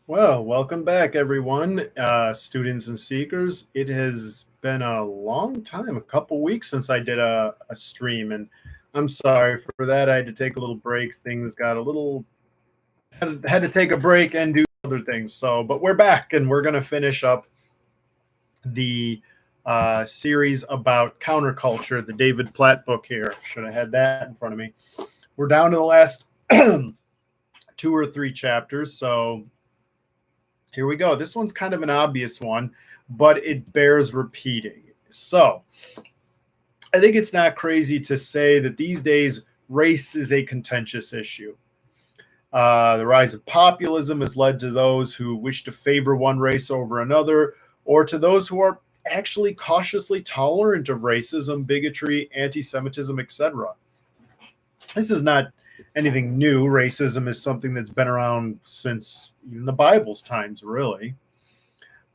Well, welcome back, everyone, students and seekers. It has been a long time, a couple weeks since I did a stream, and I'm sorry for that. I had to take a little break. Things got a little had to take a break and do other things. But we're back, and we're going to finish up the series about counterculture, the David Platt book here. Should have had that in front of me. We're down to the last two or three chapters, so here we go. This one's kind of an obvious one, but it bears repeating. So I think it's not crazy to say that these days race is a contentious issue. The rise of populism has led to those who wish to favor one race over another, or to those who are actually cautiously tolerant of racism, bigotry, anti-Semitism, etc. This is not anything new. Racism is something that's been around since even the Bible's times, really.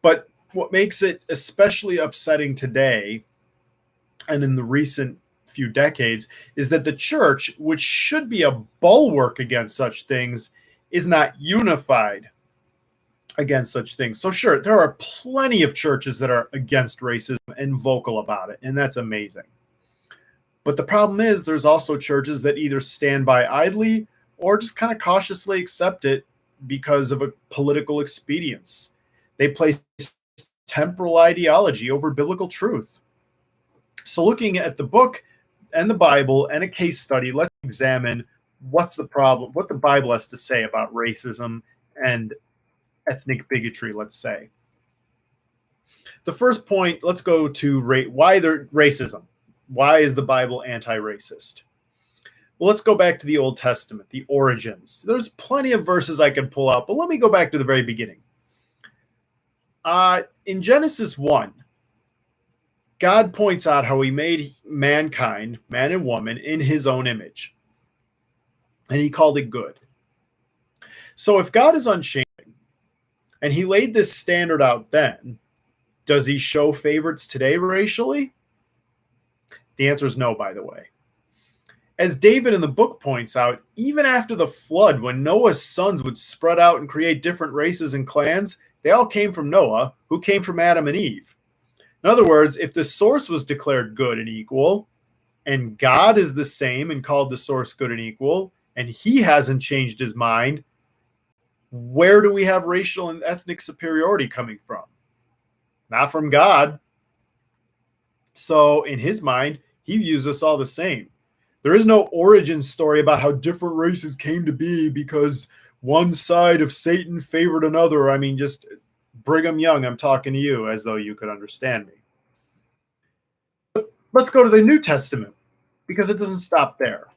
But what makes it especially upsetting today and in the recent few decades is that the church, which should be a bulwark against such things, is not unified against such things. So sure, there are plenty of churches that are against racism and vocal about it, and that's amazing. But the problem is there's also churches that either stand by idly or just kind of cautiously accept it because of a political expedience. They place temporal ideology over biblical truth. So looking at the book and the Bible and a case study, let's examine what's the problem, what the Bible has to say about racism and ethnic bigotry, let's say. The first point, let's go to why racism. Why is the Bible anti-racist? Well, let's go back to the Old Testament, the origins. There's plenty of verses I could pull out, but let me go back to the very beginning. In Genesis 1, God points out how he made mankind, man and woman, in his own image. And he called it good. So if God is unchanging, and he laid this standard out then, does he show favorites today racially? The answer is no, by the way. As David in the book points out, even after the flood, when Noah's sons would spread out and create different races and clans, they all came from Noah, who came from Adam and Eve. In other words, if the source was declared good and equal, and God is the same and called the source good and equal, and he hasn't changed his mind, where do we have racial and ethnic superiority coming from? Not from God. So in his mind, he views us all the same. There is no origin story about how different races came to be because one side of Satan favored another. I mean, just Brigham Young, I'm talking to you as though you could understand me. But let's go to the New Testament because it doesn't stop there.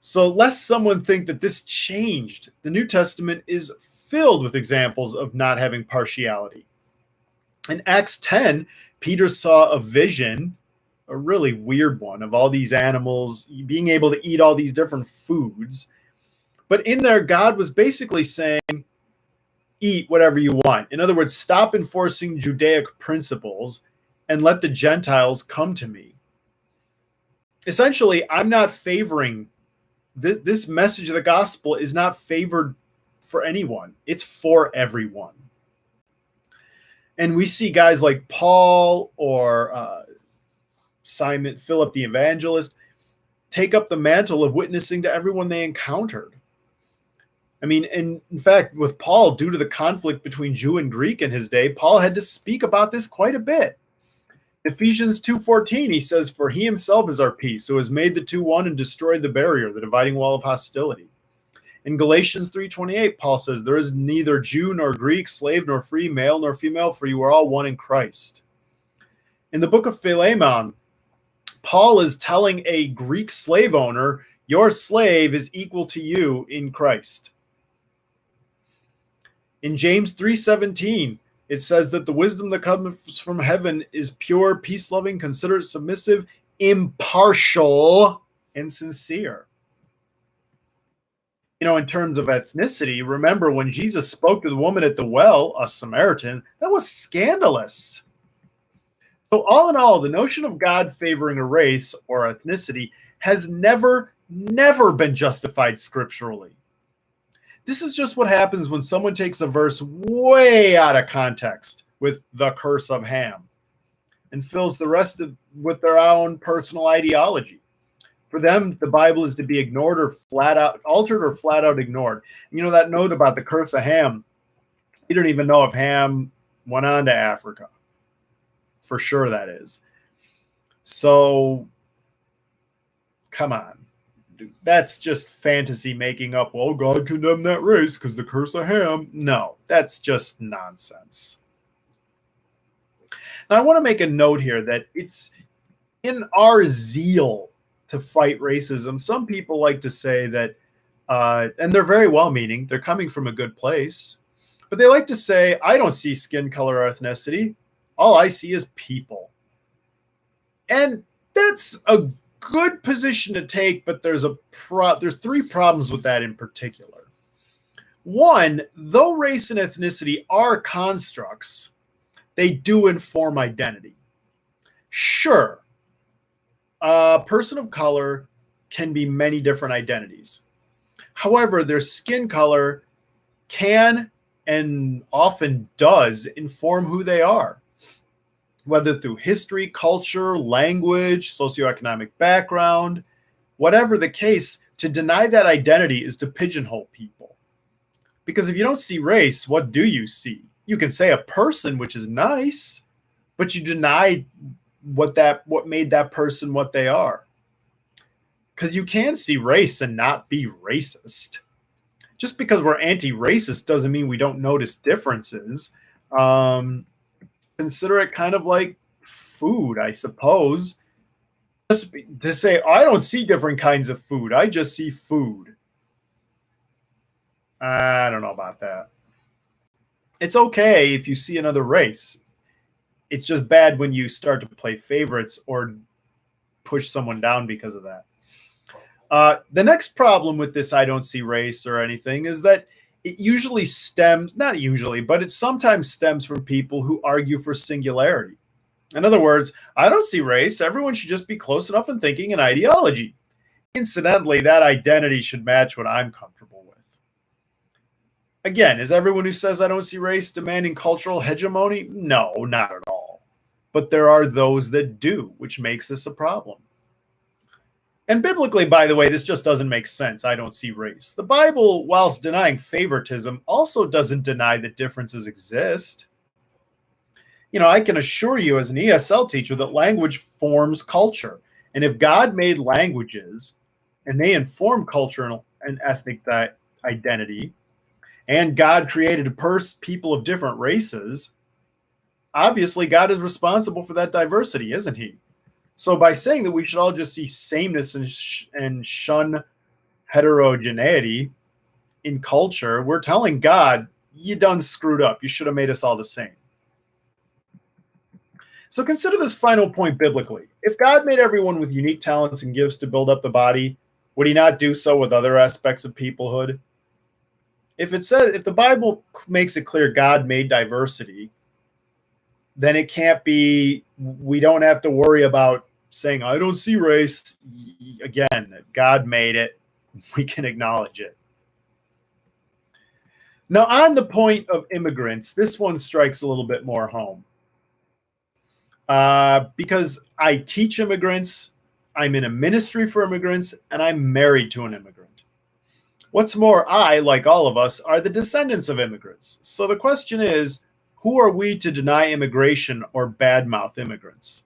So lest someone think that this changed, the New Testament is filled with examples of not having partiality. In Acts 10, Peter saw a vision, a really weird one, of all these animals being able to eat all these different foods. But in there, God was basically saying, eat whatever you want. In other words, stop enforcing Judaic principles and let the Gentiles come to me. Essentially, I'm not favoring this message of the gospel is not favored for anyone. It's for everyone. And we see guys like Paul or Simon, Philip the evangelist, take up the mantle of witnessing to everyone they encountered. I mean, in fact, with Paul, due to the conflict between Jew and Greek in his day, Paul had to speak about this quite a bit. Ephesians 2:14, he says, for he himself is our peace, who has made the two one and destroyed the barrier, the dividing wall of hostility. In Galatians 3:28, Paul says, there is neither Jew nor Greek, slave nor free, male nor female, for you are all one in Christ. In the book of Philemon, Paul is telling a Greek slave owner, your slave is equal to you in Christ. In James 3:17, it says that the wisdom that comes from heaven is pure, peace-loving, considerate, submissive, impartial, and sincere. You know, in terms of ethnicity, remember when Jesus spoke to the woman at the well, a Samaritan, that was scandalous. So all in all, the notion of God favoring a race or ethnicity has never been justified scripturally. This is just what happens when someone takes a verse way out of context with the curse of Ham and fills the rest of with their own personal ideology. For them, the Bible is to be ignored or flat out altered or flat out ignored. You know that note about the curse of Ham? You don't even know if Ham went on to Africa. For sure, that is. So, come on. That's just fantasy making up. Well, God condemned that race because the curse of Ham. No, that's just nonsense. Now, I want to make a note here that it's in our zeal to fight racism. Some people like to say that, and they're very well meaning, they're coming from a good place, but they like to say, I don't see skin color or ethnicity. All I see is people. And that's a good position to take, but there's three problems with that in particular. One, though race and ethnicity are constructs, they do inform identity. Sure, a person of color can be many different identities. However, their skin color can and often does inform who they are, whether through history, culture, language, socioeconomic background, whatever the case. To deny that identity is to pigeonhole people. Because if you don't see race, what do you see? You can say a person, which is nice, but you deny what made that person what they are. Because you can see race and not be racist. Just because we're anti-racist doesn't mean we don't notice differences. Consider it kind of like food, I suppose. Just to say, I don't see different kinds of food. I just see food. I don't know about that. It's okay if you see another race. It's just bad when you start to play favorites or push someone down because of that. The next problem with this I don't see race or anything is that it usually stems, not usually, but it sometimes stems from people who argue for singularity. In other words, I don't see race. Everyone should just be close enough in thinking and ideology. Incidentally, that identity should match what I'm comfortable with. Again, is everyone who says I don't see race demanding cultural hegemony? No, not at all. But there are those that do, which makes this a problem. And biblically, by the way, this just doesn't make sense. I don't see race. The Bible, whilst denying favoritism, also doesn't deny that differences exist. You know, I can assure you as an ESL teacher that language forms culture. And if God made languages and they inform cultural and ethnic identity, and God created people of different races, obviously God is responsible for that diversity, isn't he? So by saying that we should all just see sameness and shun heterogeneity in culture, we're telling God, you done screwed up. You should have made us all the same. So consider this final point biblically. If God made everyone with unique talents and gifts to build up the body, would he not do so with other aspects of peoplehood? If the Bible makes it clear God made diversity, then it can't be, we don't have to worry about saying, I don't see race. Again, God made it. We can acknowledge it. Now, on the point of immigrants, this one strikes a little bit more home. Because I teach immigrants, I'm in a ministry for immigrants, and I'm married to an immigrant. What's more, I, like all of us, are the descendants of immigrants. So the question is, who are we to deny immigration or badmouth immigrants?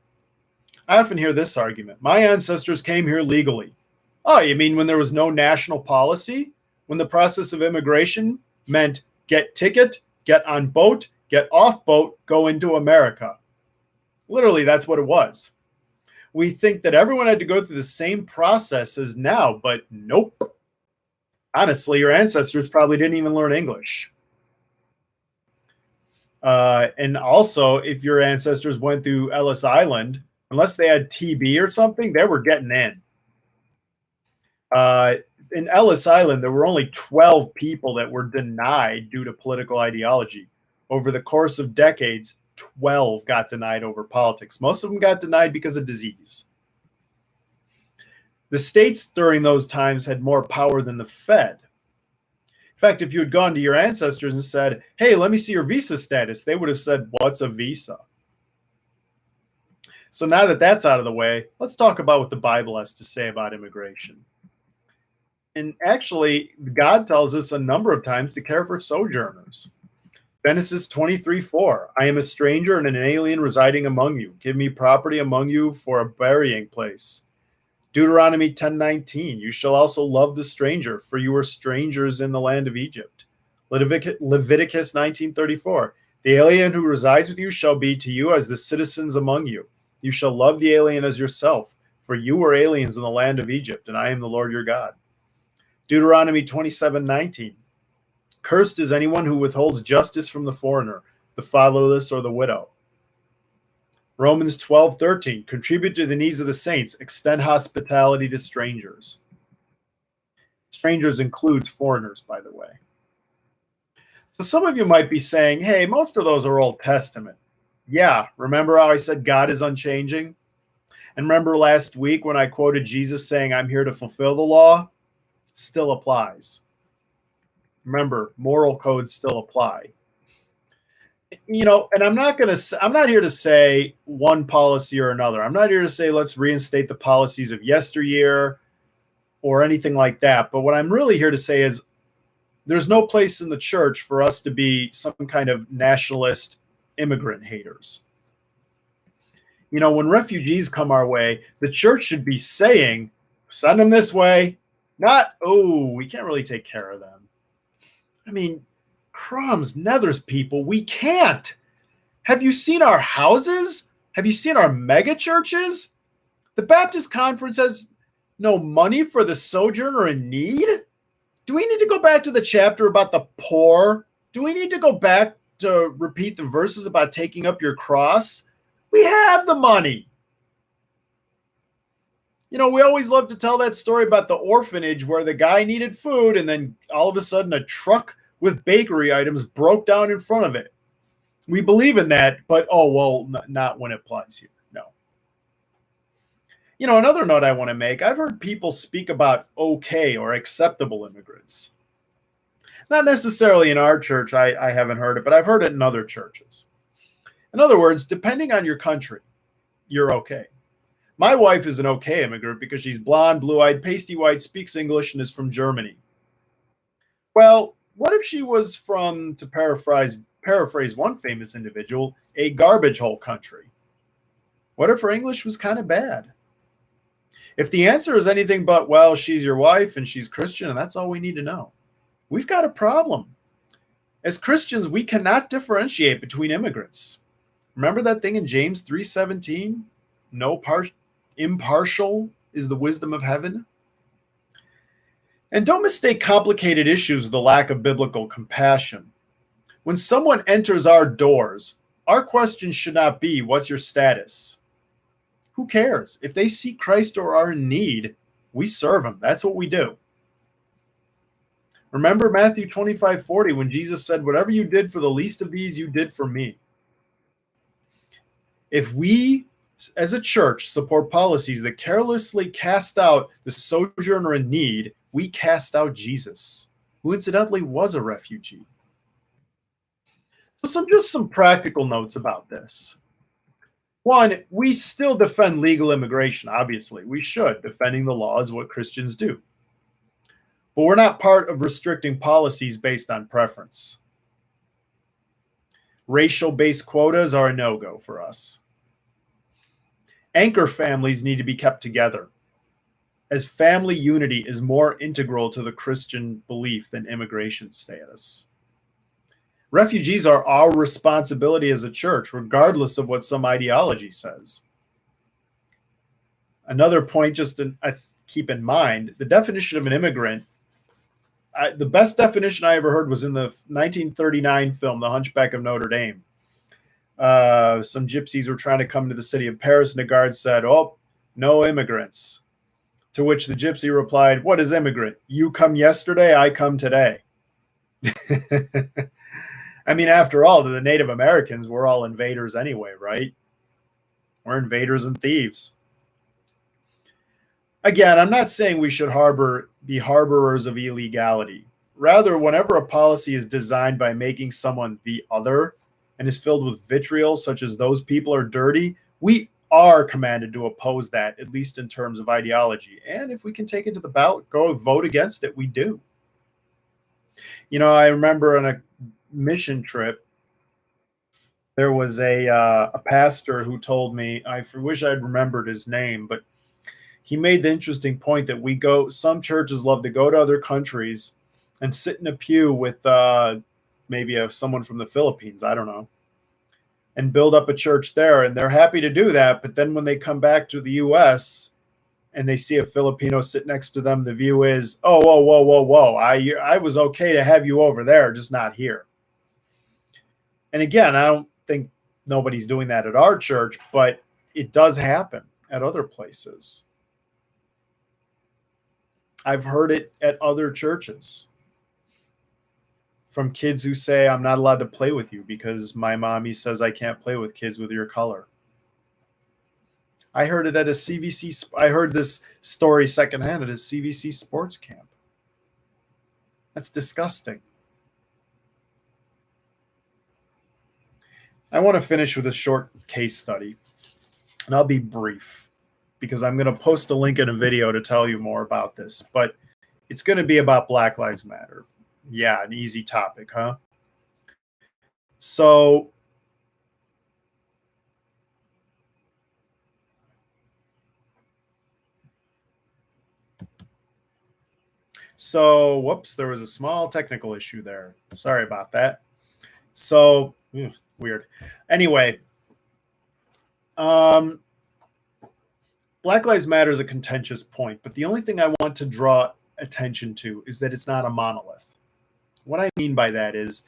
I often hear this argument. My ancestors came here legally. Oh, you mean when there was no national policy? When the process of immigration meant get ticket, get on boat, get off boat, go into America. Literally, that's what it was. We think that everyone had to go through the same process as now, but nope. Honestly, your ancestors probably didn't even learn English. And also, if your ancestors went through Ellis Island, unless they had TB or something, they were getting in. In Ellis Island, there were only 12 people that were denied due to political ideology. Over the course of decades, 12 got denied over politics. Most of them got denied because of disease. The states during those times had more power than the Fed. In fact, if you had gone to your ancestors and said, hey, let me see your visa status, they would have said, what's a visa? So now that that's out of the way, let's talk about what the Bible has to say about immigration. And actually, God tells us a number of times to care for sojourners. Genesis 23:4, I am a stranger and an alien residing among you. Give me property among you for a burying place. Deuteronomy 10:19, you shall also love the stranger, for you are strangers in the land of Egypt. Leviticus 19:34, the alien who resides with you shall be to you as the citizens among you. You shall love the alien as yourself, for you were aliens in the land of Egypt, and I am the Lord your God. Deuteronomy 27:19, cursed is anyone who withholds justice from the foreigner, the fatherless, or the widow. Romans 12:13, contribute to the needs of the saints, extend hospitality to strangers. Strangers includes foreigners, by the way. So some of you might be saying, hey, most of those are Old Testament. Yeah, remember how I said God is unchanging? And remember last week when I quoted Jesus saying, I'm here to fulfill the law? Still applies. Remember, moral codes still apply. And I'm not here to say one policy or another. I'm not here to say let's reinstate the policies of yesteryear or anything like that. But what I'm really here to say is there's no place in the church for us to be some kind of nationalist immigrant haters. When refugees come our way, the church should be saying, send them this way, not, oh, we can't really take care of them. I mean, crumbs, nethers, people, we can't. Have you seen our houses? Have you seen our mega churches? The Baptist Conference has no money for the sojourner in need? Do we need to go back to the chapter about the poor? Do we need to go back to repeat the verses about taking up your cross? We have the money. We always love to tell that story about the orphanage where the guy needed food and then all of a sudden a truck with bakery items broke down in front of it. We believe in that, but not when it applies here. No. Another note I want to make, I've heard people speak about okay or acceptable immigrants. Not necessarily in our church, I haven't heard it, but I've heard it in other churches. In other words, depending on your country, you're okay. My wife is an okay immigrant because she's blonde, blue-eyed, pasty white, speaks English, and is from Germany. Well, what if she was from, to paraphrase one famous individual, a garbage hole country? What if her English was kind of bad? If the answer is anything but, well, she's your wife and she's Christian and that's all we need to know, we've got a problem. As Christians, we cannot differentiate between immigrants. Remember that thing in James 3:17? Impartial is the wisdom of heaven. And don't mistake complicated issues with a lack of biblical compassion. When someone enters our doors, our question should not be, what's your status? Who cares? If they seek Christ or are in need, we serve them. That's what we do. Remember Matthew 25:40 when Jesus said, whatever you did for the least of these, you did for me. If we, as a church, support policies that carelessly cast out the sojourner in need, we cast out Jesus, who incidentally was a refugee. So just some practical notes about this. One, we still defend legal immigration, obviously. We should. Defending the law is what Christians do. But we're not part of restricting policies based on preference. Racial-based quotas are a no-go for us. Anchor families need to be kept together, as family unity is more integral to the Christian belief than immigration status. Refugees are our responsibility as a church, regardless of what some ideology says. Another point just to keep in mind, the definition of an immigrant, the best definition I ever heard was in the 1939 film, The Hunchback of Notre Dame. Some gypsies were trying to come to the city of Paris, and the guard said, oh, no immigrants. To which the gypsy replied, what is immigrant? You come yesterday, I come today. I mean, after all, to the Native Americans, we're all invaders anyway, right? We're invaders and thieves. Again, I'm not saying we should be harborers of illegality. Rather, whenever a policy is designed by making someone the other and is filled with vitriol, such as those people are dirty, we are commanded to oppose that, at least in terms of ideology. And if we can take it to the ballot, go vote against it, we do. I remember on a mission trip, there was a pastor who told me, I wish I'd remembered his name, but he made the interesting point that some churches love to go to other countries and sit in a pew with maybe someone from the Philippines, I don't know, and build up a church there. And they're happy to do that. But then when they come back to the U.S. and they see a Filipino sit next to them, the view is, oh, whoa, whoa, whoa, whoa. I was okay to have you over there, just not here. And again, I don't think nobody's doing that at our church, but it does happen at other places. I've heard it at other churches from kids who say, I'm not allowed to play with you because my mommy says I can't play with kids with your color. I heard it at a CVC. I heard this story secondhand at a CVC sports camp. That's disgusting. I want to finish with a short case study, and I'll be brief because I'm going to post a link in a video to tell you more about this, but it's going to be about Black Lives Matter. Yeah, an easy topic, huh? So whoops, there was a small technical issue there. Sorry about that. So, weird. Anyway, Black Lives Matter is a contentious point, but the only thing I want to draw attention to is that it's not a monolith. What I mean by that is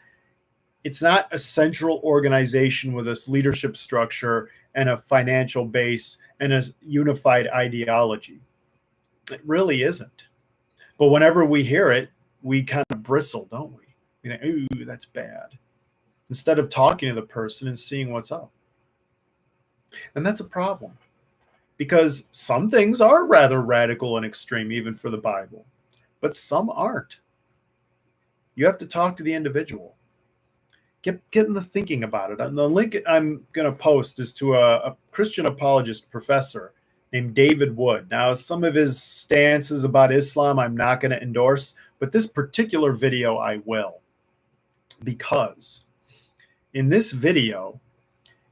it's not a central organization with a leadership structure and a financial base and a unified ideology. It really isn't. But whenever we hear it, we kind of bristle, don't we? We think, ooh, that's bad. Instead of talking to the person and seeing what's up. And that's a problem. Because some things are rather radical and extreme, even for the Bible. But some aren't. You have to talk to the individual. Get in the thinking about it. And the link I'm going to post is to a Christian apologist professor named David Wood. Now, some of his stances about Islam I'm not going to endorse, but this particular video I will. Because in this video,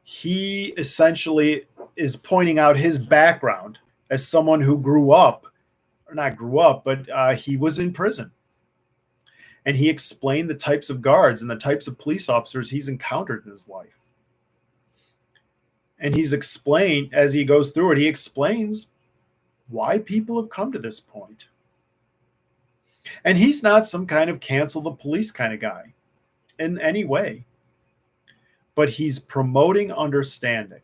he essentially is pointing out his background as someone who he was in prison. And he explained the types of guards and the types of police officers he's encountered in his life. And he's explained, as he goes through it, he explains why people have come to this point. And he's not some kind of cancel the police kind of guy in any way. But he's promoting understanding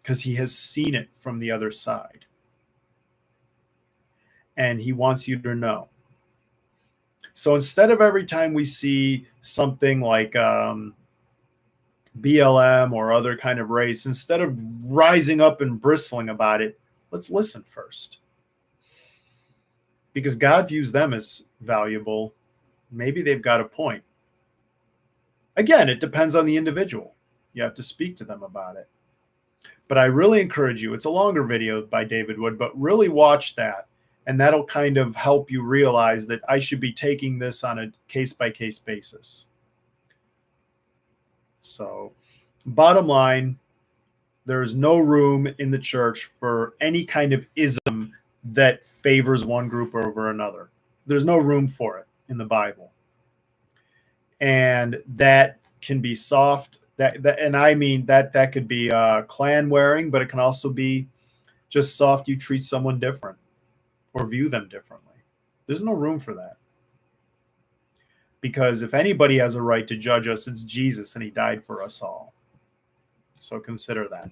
because he has seen it from the other side. And he wants you to know. So instead of every time we see something like BLM or other kind of race, instead of rising up and bristling about it, let's listen first. Because God views them as valuable. Maybe they've got a point. Again, it depends on the individual. You have to speak to them about it. But I really encourage you, it's a longer video by David Wood, but really watch that. And that'll kind of help you realize that I should be taking this on a case-by-case basis. So, bottom line, there is no room in the church for any kind of ism that favors one group over another. There's no room for it in the Bible. And that can be soft. And I mean that could be clan wearing, but it can also be just soft. You treat someone different or view them differently. There's no room for that. Because if anybody has a right to judge us, it's Jesus, and he died for us all. So consider that.